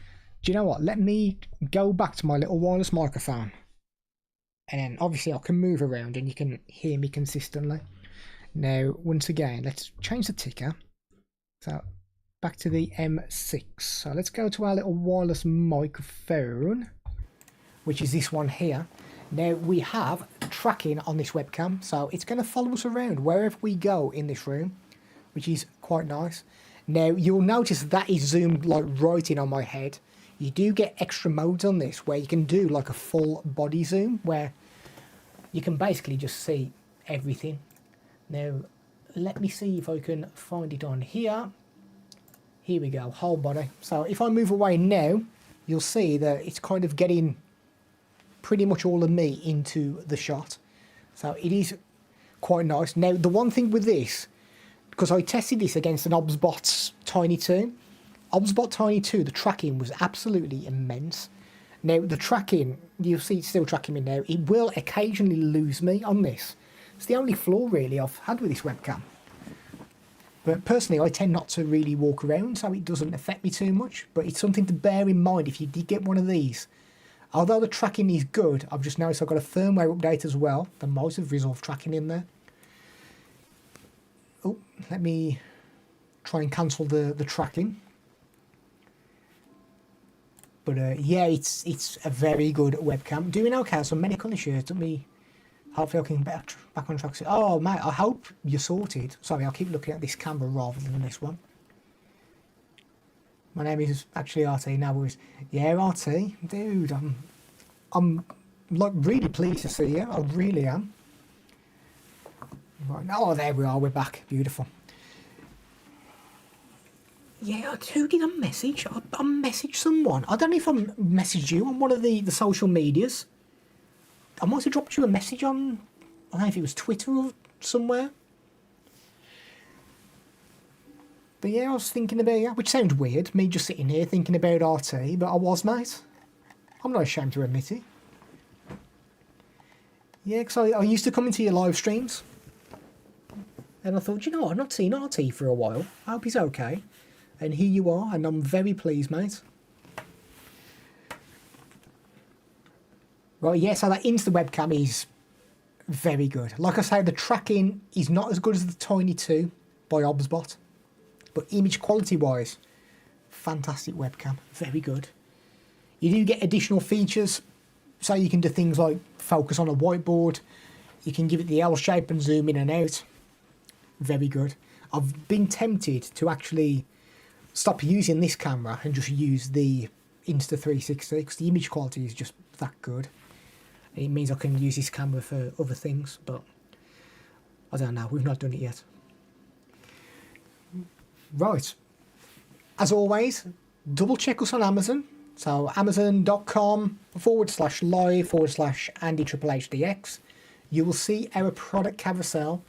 Do you know what? Let me go back to my little wireless microphone. And then obviously I can move around and you can hear me consistently. Now, once again, let's change the ticker. So, back to the M6. So, let's go to our little wireless microphone, which is this one here. Now, we have tracking on this webcam. So, it's going to follow us around wherever we go in this room, which is quite nice. Now, you'll notice that is zoomed like right in on my head. You do get extra modes on this where you can do like a full body zoom where you can basically just see everything. Now, let me see if I can find it on here. Here we go, whole body. So if I move away now, you'll see that it's kind of getting pretty much all of me into the shot. So it is quite nice. Now, the one thing with this, because I tested this against an OBSBot Tiny 2. OBSBot Tiny 2, the tracking was absolutely immense. Now, the tracking, you'll see it's still tracking me now. It will occasionally lose me on this. It's the only flaw really I've had with this webcam. But personally, I tend not to really walk around, so it doesn't affect me too much. But it's something to bear in mind if you did get one of these. Although the tracking is good, I've just noticed I've got a firmware update as well. That might have resolved tracking in there. Oh, let me try and cancel the tracking. But yeah, it's a very good webcam. Doing okay, some medical issues. Took me. Hopefully I can get back on track. Oh mate, I hope you're sorted. Sorry, I'll keep looking at this camera rather than this one. My name is actually RT now, boys. Yeah, RT, dude. I'm like really pleased to see you. I really am. Right, oh, there we are. We're back. Beautiful. Yeah, who did I message? I messaged someone. I don't know if I messaged you on one of the social medias. I might have dropped you a message on, I don't know if it was Twitter or somewhere. But yeah, I was thinking about you, which sounds weird, me just sitting here thinking about RT, but I was, mate. I'm not ashamed to admit it. Yeah, because I used to come into your live streams. And I thought, you know what, I've not seen RT for a while. I hope he's okay. And here you are, and I'm very pleased, mate. Right, yeah, so that Insta webcam is very good. Like I say, the tracking is not as good as the Tiny 2 by OBSBot. But image quality-wise, fantastic webcam. Very good. You do get additional features. So you can do things like focus on a whiteboard. You can give it the L shape and zoom in and out. Very good. I've been tempted to actually stop using this camera and just use the Insta360 because the image quality is just that good. It means I can use this camera for other things, but I don't know, we've not done it yet. Right, as always, double check us on Amazon. So amazon.com/live/Andy HHDX. You will see our product carousel.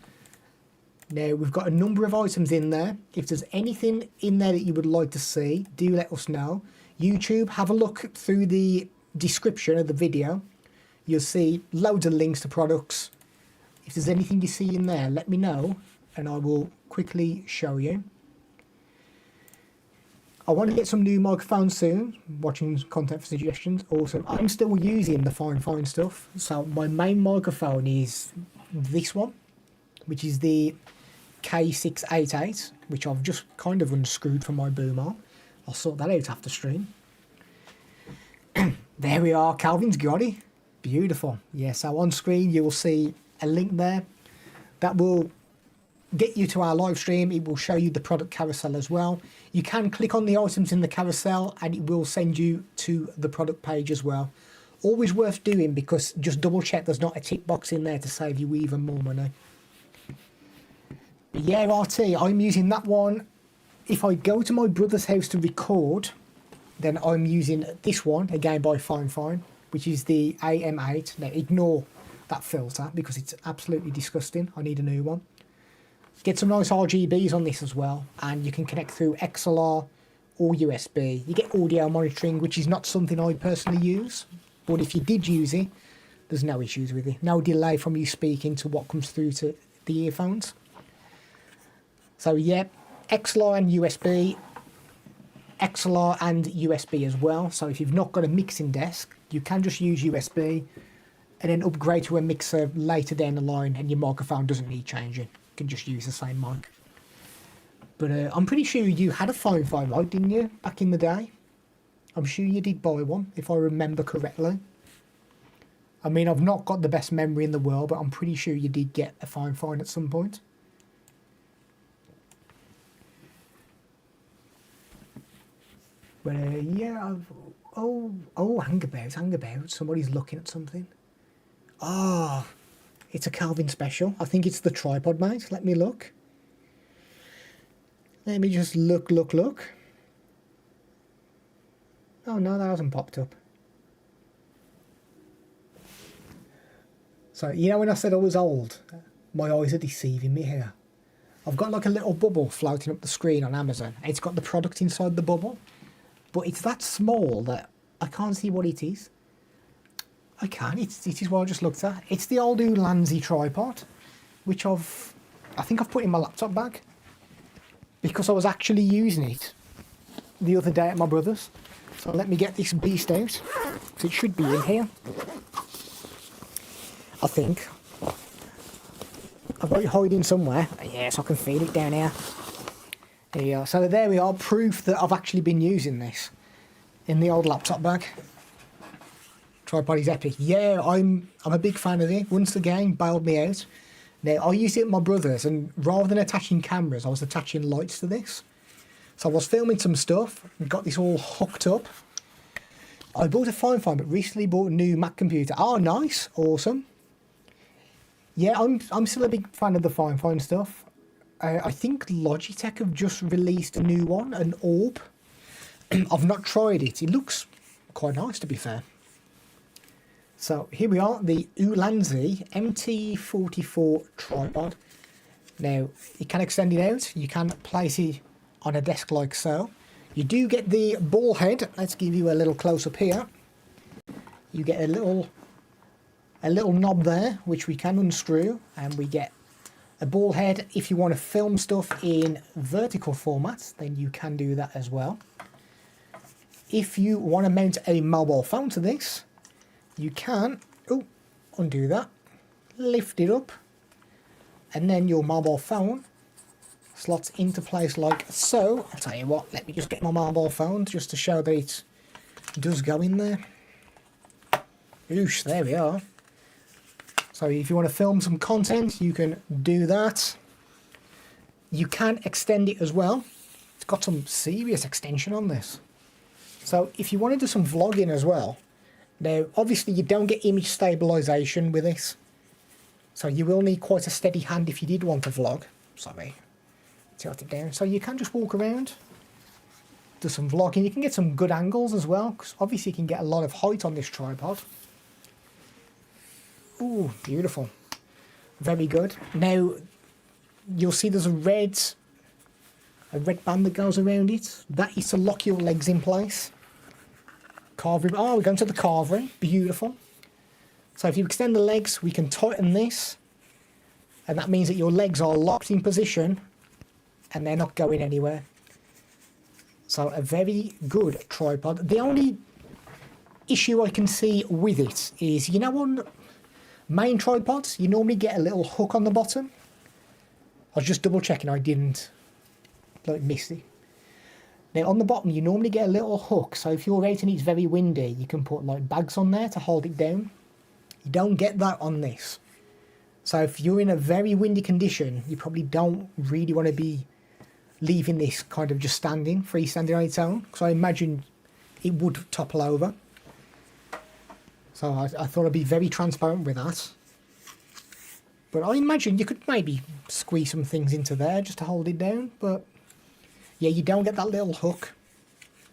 Now, we've got a number of items in there. If there's anything in there that you would like to see, do let us know. YouTube, have a look through the description of the video. You'll see loads of links to products. If there's anything you see in there, let me know and I will quickly show you. I want to get some new microphones soon, watching content for suggestions. Also, I'm still using the Fifine stuff. So my main microphone is this one, which is the K688, which I've just kind of unscrewed from my boom arm. I'll sort that out after stream. There we are, Calvin's got it. Beautiful. Yeah, so on screen you will see a link there that will get you to our live stream. It will show you the product carousel as well. You can click on the items in the carousel and it will send you to the product page as well. Always worth doing, because just double check there's not a tick box in there to save you even more money. But yeah, RT, I'm using that one. If I go to my brother's house to record, then I'm using this one, again by Fifine, which is the AM8. Now ignore that filter because it's absolutely disgusting. I need a new one. Get some nice RGBs on this as well, and you can connect through XLR or USB. You get audio monitoring, which is not something I personally use, but if you did use it, there's no issues with it. No delay from you speaking to what comes through to the earphones. So yeah, XLR and USB, XLR and USB as well. So if you've not got a mixing desk, you can just use USB and then upgrade to a mixer later down the line, and your microphone doesn't need changing. You can just use the same mic. But I'm pretty sure you had a Fifine, right, didn't you, back in the day? I'm sure you did buy one, if I remember correctly. I mean, I've not got the best memory in the world, but I'm pretty sure you did get a Fifine at some point. But yeah, hang about. Somebody's looking at something. Oh, it's a Calvin special. I think it's the tripod, mate. Let me look. Let me just look. Oh no, that hasn't popped up. So, you know when I said I was old? My eyes are deceiving me here. I've got like a little bubble floating up the screen on Amazon. It's got the product inside the bubble, but it's that small that I can't see what it is. I can't. It is what I just looked at. It's the old Ulanzi tripod, which I think I've put in my laptop bag because I was actually using it the other day at my brother's. So let me get this beast out. So it should be in here, I think. I've got it hiding somewhere. Yes, I can feel it down here. There you are. So there we are, proof that I've actually been using this in the old laptop bag. Tripod is epic. Yeah, I'm a big fan of it. Once again, bailed me out. Now, I used it at my brother's, and rather than attaching cameras, I was attaching lights to this. So I was filming some stuff and got this all hooked up. I bought a Fifine, but recently bought a new Mac computer. Oh, nice. Awesome. Yeah, I'm still a big fan of the Fifine stuff. I think Logitech have just released a new one, an Orb. I've not tried it. It looks quite nice, to be fair. So here we are, the Ulanzi MT44 tripod. Now, you can extend it out. You can place it on a desk like so. You do get the ball head. Let's give you a little close up here. You get a little knob there, which we can unscrew, and we get a ball head. If you want to film stuff in vertical format, then you can do that as well. If you want to mount a mobile phone to this, you can undo that, lift it up, and then your mobile phone slots into place like so. I'll tell you what, let me just get my mobile phone just to show that it does go in there. Oosh, there we are. So if you want to film some content, you can do that. You can extend it as well. It's got some serious extension on this. So if you want to do some vlogging as well, now obviously you don't get image stabilization with this. So you will need quite a steady hand if you did want to vlog. Sorry, tilt it down. So you can just walk around, do some vlogging. You can get some good angles as well, because obviously you can get a lot of height on this tripod. Ooh, beautiful. Very good. Now, you'll see there's a red band that goes around it. That is to lock your legs in place. Carvery. Oh, we're going to the carvery. Beautiful. So if you extend the legs, we can tighten this. And that means that your legs are locked in position and they're not going anywhere. So a very good tripod. The only issue I can see with it is, you know, on main tripods, you normally get a little hook on the bottom. I was just double checking I didn't miss it. Now on the bottom you normally get a little hook, so if you're out and it's very windy you can put like bags on there to hold it down. You don't get that on this. So if you're in a very windy condition, you probably don't really want to be leaving this kind of just freestanding on its own, because I imagine it would topple over. So I thought I'd be very transparent with that. But I imagine you could maybe squeeze some things into there just to hold it down. But yeah, you don't get that little hook.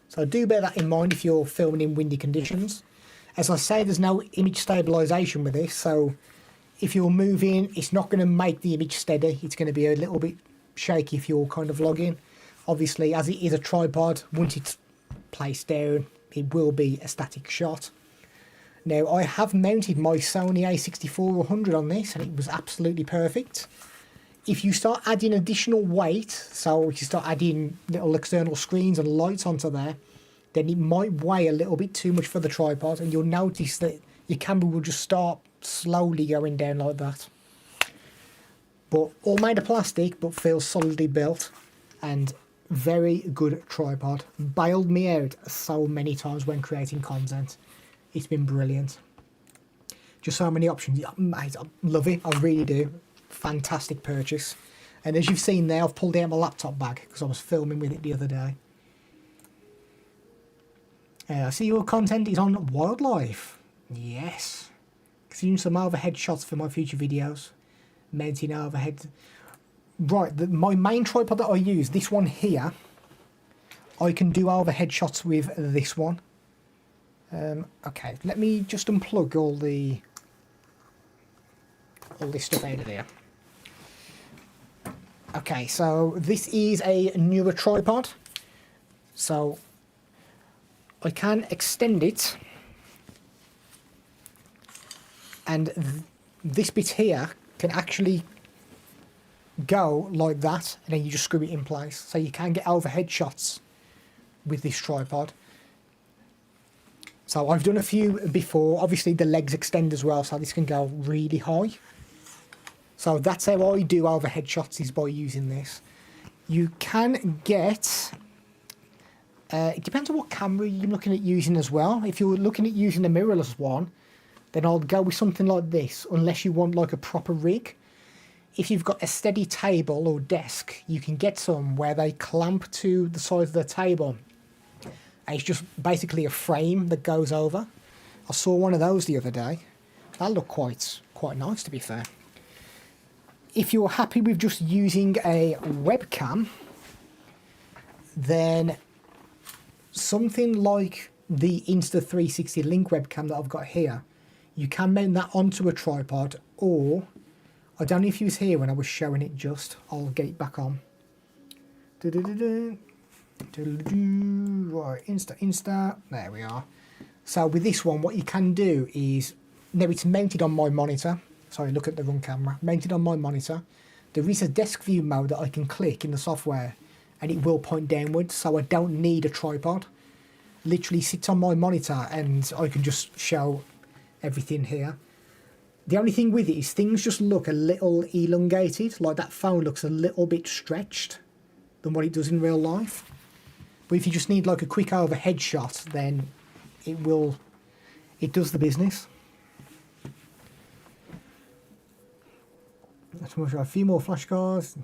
So do bear that in mind if you're filming in windy conditions. As I say, there's no image stabilisation with this. So if you're moving, it's not going to make the image steady. It's going to be a little bit shaky if you're kind of vlogging. Obviously, as it is a tripod, once it's placed down, it will be a static shot. Now, I have mounted my Sony A64-100 on this, and it was absolutely perfect. If you start adding additional weight, so if you start adding little external screens and lights onto there, then it might weigh a little bit too much for the tripod, and you'll notice that your camera will just start slowly going down like that. But all made of plastic, but feels solidly built, and very good tripod. Bailed me out so many times when creating content. It's been brilliant. Just so many options. Mate, I love it. I really do. Fantastic purchase. And as you've seen there, I've pulled out my laptop bag because I was filming with it the other day. I see your content is on wildlife. Yes. Seeing some overhead shots for my future videos. Mounting overhead. Right, my main tripod that I use, this one here, I can do overhead shots with this one. Okay, let me just unplug all this stuff out of there. Okay, so this is a newer tripod, so I can extend it, and this bit here can actually go like that, and then you just screw it in place, so you can get overhead shots with this tripod. So I've done a few before. Obviously the legs extend as well, so this can go really high. So that's how I do overhead shots, is by using this. You can get, it depends on what camera you're looking at using as well. If you're looking at using a mirrorless one, then I'll go with something like this, unless you want like a proper rig. If you've got a steady table or desk, you can get some where they clamp to the side of the table. It's just basically a frame that goes over. I saw one of those the other day. That looked quite nice, to be fair. If you're happy with just using a webcam, then something like the Insta360 Link webcam that I've got here, you can mount that onto a tripod, or I don't know if you was here when I was showing it just. I'll get it back on. Right, Insta, there we are. So with this one, what you can do is, now it's mounted on my monitor. Sorry, look at the wrong camera. Mounted on my monitor. There is a desk view mode that I can click in the software, and it will point downwards, so I don't need a tripod. Literally sits on my monitor, and I can just show everything here. The only thing with it is things just look a little elongated, like that phone looks a little bit stretched than what it does in real life. But if you just need like a quick overhead shot, then it does the business. Let's move on. A few more flashcards.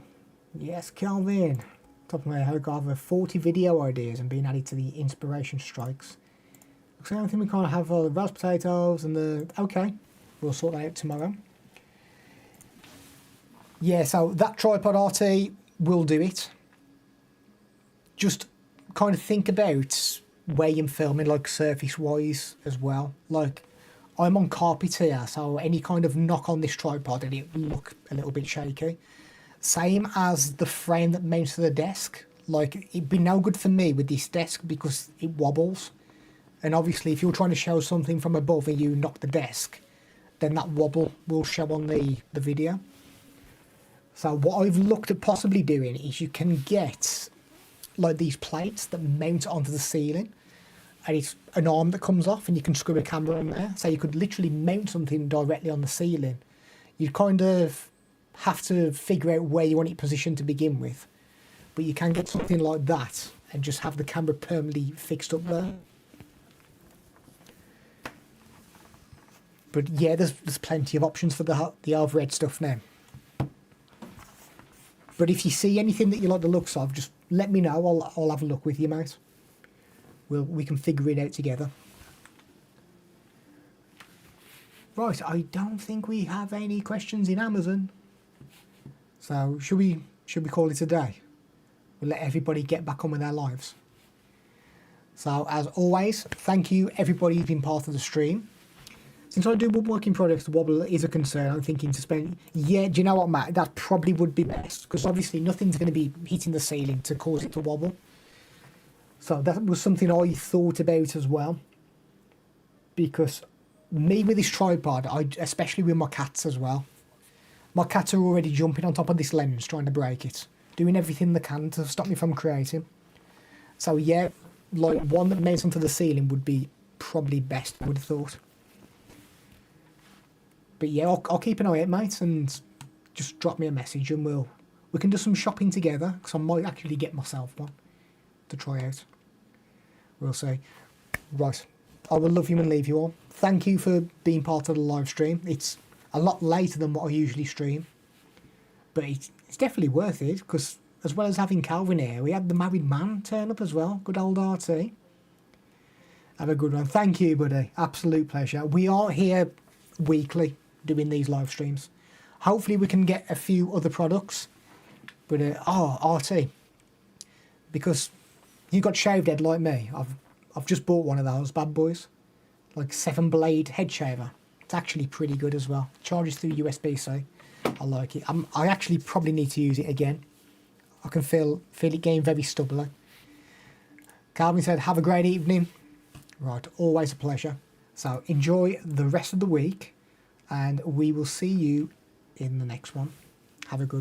Yes, Calvin. Top of my head, got over 40 video ideas and being added to the inspiration strikes. Looks like I think we can't have the roast potatoes and the... Okay, we'll sort that out tomorrow. Yeah, so that tripod RT will do it. Just kind of think about where you're filming, like surface-wise as well. Like, I'm on carpet here, so any kind of knock on this tripod and it will look a little bit shaky. Same as the frame that mounts to the desk. Like, it'd be no good for me with this desk because it wobbles. And obviously, if you're trying to show something from above and you knock the desk, then that wobble will show on the video. So what I've looked at possibly doing is you can get like these plates that mount onto the ceiling. And it's an arm that comes off and you can screw a camera on there. So you could literally mount something directly on the ceiling. You'd kind of have to figure out where you want it positioned to begin with. But you can get something like that and just have the camera permanently fixed up there. But yeah, there's plenty of options for the overhead stuff now. But if you see anything that you like the looks of, just let me know. I'll have a look with you, mate. We can figure it out together. Right, I don't think we have any questions in Amazon. So should we call it a day? We'll let everybody get back on with their lives. So as always, thank you everybody who's been part of the stream. Since I do woodworking in projects, the wobble is a concern. I'm thinking to spend... Yeah, do you know what, Matt? That probably would be best. Because obviously nothing's going to be hitting the ceiling to cause it to wobble. So that was something I thought about as well. Because me with this tripod, especially with my cats as well. My cats are already jumping on top of this lens trying to break it. Doing everything they can to stop me from creating. So yeah, like one that mounts onto the ceiling would be probably best, I would have thought. But yeah, I'll keep an eye out, mate, and just drop me a message and we can do some shopping together, because I might actually get myself one to try out. We'll see. Right, I will love you and leave you all. Thank you for being part of the live stream. It's a lot later than what I usually stream, but it's definitely worth it, because as well as having Calvin here, we had the married man turn up as well. Good old RT. Have a good one. Thank you, buddy. Absolute pleasure. We are here weekly doing these live streams. Hopefully we can get a few other products. But RT, because you got shaved head like me. I've just bought one of those bad boys, like 7-blade head shaver. It's actually pretty good as well. Charges through USB-C. I like it. I actually probably need to use it again. I can feel it getting very stubbly. Calvin said, have a great evening. Right, always a pleasure. So enjoy the rest of the week, and we will see you in the next one. Have a good one.